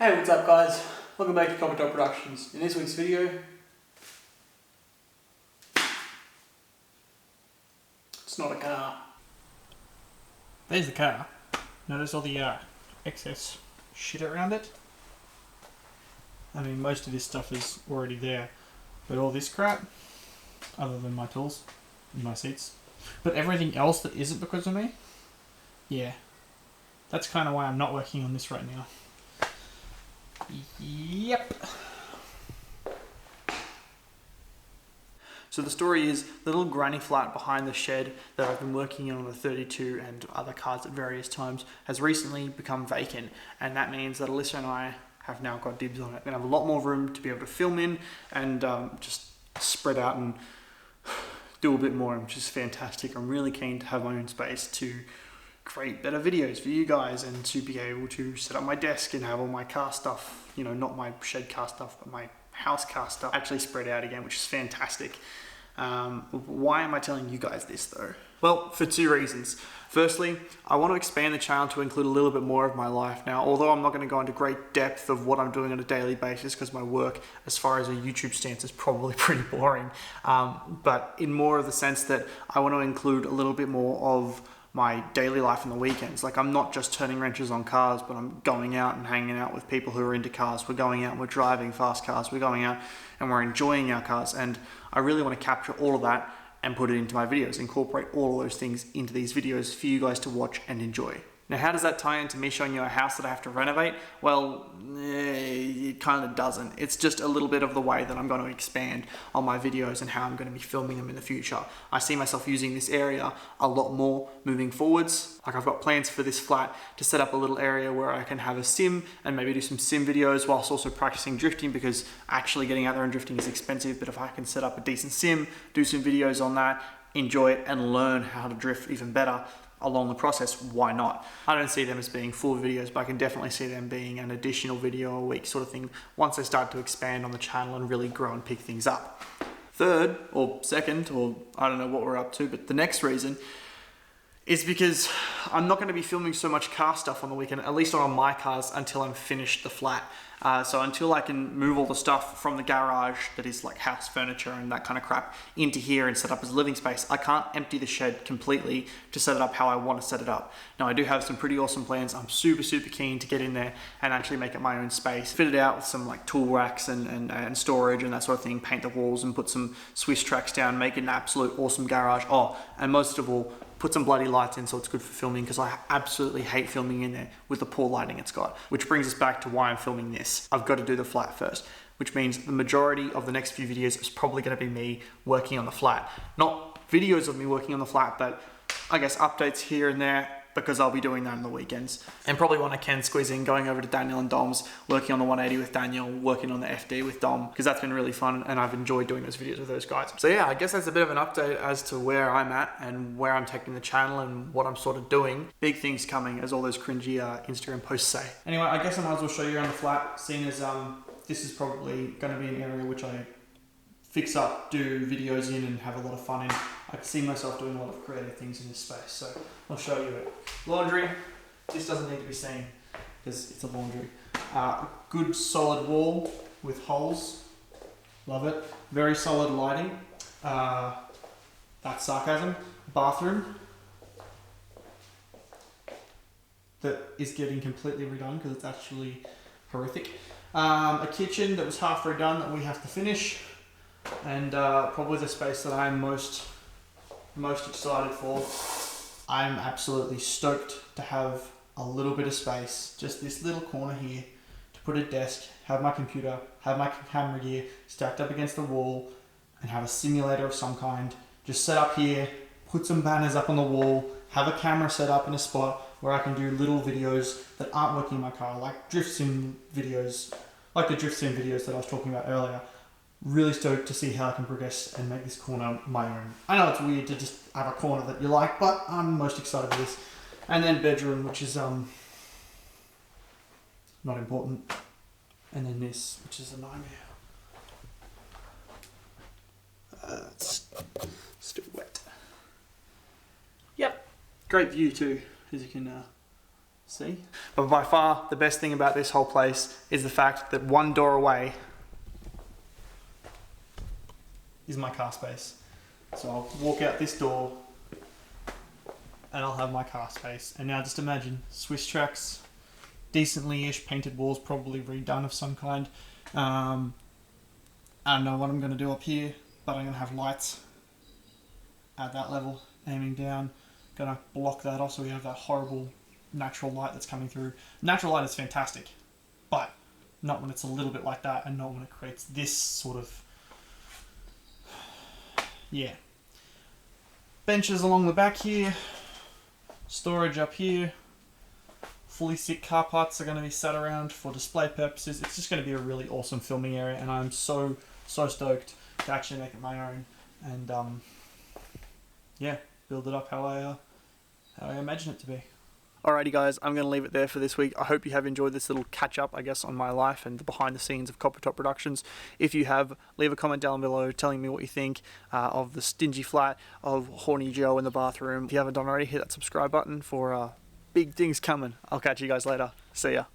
Hey, what's up guys? Welcome back to Cockatoo Productions. In this week's video, it's not a car. There's the car. Notice all the excess shit around it? I mean, most of this stuff is already there, but all this crap, other than my tools and my seats, but everything else that isn't because of me, yeah, that's kind of why I'm not working on this right now. Yep. So the story is the little granny flat behind the shed that I've been working on the 32 and other cars at various times has recently become vacant, and that means that Alyssa and I have now got dibs on it. We're gonna have a lot more room to be able to film in and just spread out and do a bit more, which is fantastic. I'm really keen to have my own space to create better videos for you guys and to be able to set up my desk and have all my car stuff, you know, not my shed car stuff, but my house car stuff actually spread out again, which is fantastic. Why am I telling you guys this though? Well, for two reasons. Firstly, I want to expand the channel to include a little bit more of my life now, although I'm not going to go into great depth of what I'm doing on a daily basis because my work as far as a YouTube stance is probably pretty boring, but in more of the sense that I want to include a little bit more of my daily life on the weekends. Like, I'm not just turning wrenches on cars, but I'm going out and hanging out with people who are into cars. We're going out and we're driving fast cars. We're going out and we're enjoying our cars. And I really want to capture all of that and put it into my videos, incorporate all of those things into these videos for you guys to watch and enjoy. Now, how does that tie into me showing you a house that I have to renovate? Well, it kind of doesn't. It's just a little bit of the way that I'm going to expand on my videos and how I'm going to be filming them in the future. I see myself using this area a lot more moving forwards. Like, I've got plans for this flat to set up a little area where I can have a sim and maybe do some sim videos whilst also practicing drifting, because actually getting out there and drifting is expensive. But if I can set up a decent sim, do some videos on that, enjoy it and learn how to drift even better along the process, why not? I don't see them as being full videos, but I can definitely see them being an additional video a week sort of thing once they start to expand on the channel and really grow and pick things up. Third, or second, or I don't know what we're up to, but the next reason is because I'm not going to be filming so much car stuff on the weekend, at least not on my cars, until I'm finished the flat. So until I can move all the stuff from the garage that is like house furniture and that kind of crap into here and set up as a living space, I can't empty the shed completely to set it up how I want to set it up. Now, I do have some pretty awesome plans. I'm super keen to get in there and actually make it my own space. Fit it out with some like tool racks and storage and that sort of thing, paint the walls and put some Swiss tracks down, make it an absolute awesome garage. Oh, and most of all, put some bloody lights in so it's good for filming, because I absolutely hate filming in there with the poor lighting it's got. Which brings us back to why I'm filming this. I've got to do the flat first, which means the majority of the next few videos is probably going to be me working on the flat. Not videos of me working on the flat, but I guess updates here and there, because I'll be doing that on the weekends. And probably when I can squeeze in, going over to Daniel and Dom's, working on the 180 with Daniel, working on the FD with Dom, because that's been really fun and I've enjoyed doing those videos with those guys. So yeah, I guess that's a bit of an update as to where I'm at and where I'm taking the channel and what I'm sort of doing. Big things coming, as all those cringy Instagram posts say. Anyway, I guess I might as well show you around the flat, seeing as this is probably going to be an area which I fix up, do videos in and have a lot of fun in. I can see myself doing a lot of creative things in this space, so I'll show you it. Laundry, this doesn't need to be seen because it's a laundry. Good solid wall with holes, love it. Very solid lighting, that's sarcasm. Bathroom that is getting completely redone because it's actually horrific. A kitchen that was half redone that we have to finish. And probably the space that I'm most excited for. I'm absolutely stoked to have a little bit of space, just this little corner here, to put a desk, have my computer, have my camera gear stacked up against the wall, and have a simulator of some kind. Just set up here, put some banners up on the wall, have a camera set up in a spot where I can do little videos that aren't working in my car, like drift sim videos, like the drift sim videos that I was talking about earlier. Really stoked to see how I can progress and make this corner my own. I know it's weird to just have a corner that you like, but I'm most excited for this. And then bedroom, which is not important. And then this, which is a nightmare. It's still wet. Yep, great view too, as you can See? But by far, the best thing about this whole place is the fact that one door away is my car space. So I'll walk out this door and I'll have my car space. And now just imagine, Swiss tracks, decently-ish painted walls, probably redone of some kind. I don't know what I'm going to do up here, but I'm going to have lights at that level, aiming down. Going to block that off so we have that horrible natural light that's coming through. Natural light is fantastic, but not when it's a little bit like that, and not when it creates this sort of, yeah. Benches along the back here, storage up here, fully sick car parts are going to be sat around for display purposes. It's just going to be a really awesome filming area, and I'm so stoked to actually make it my own, and yeah, build it up how I imagine it to be. Alrighty guys, I'm going to leave it there for this week. I hope you have enjoyed this little catch up, I guess, on my life and the behind the scenes of Copper Top Productions. If you have, leave a comment down below telling me what you think of the stingy flat, of Horny Joe in the bathroom. If you haven't done already, hit that subscribe button for big things coming. I'll catch you guys later. See ya.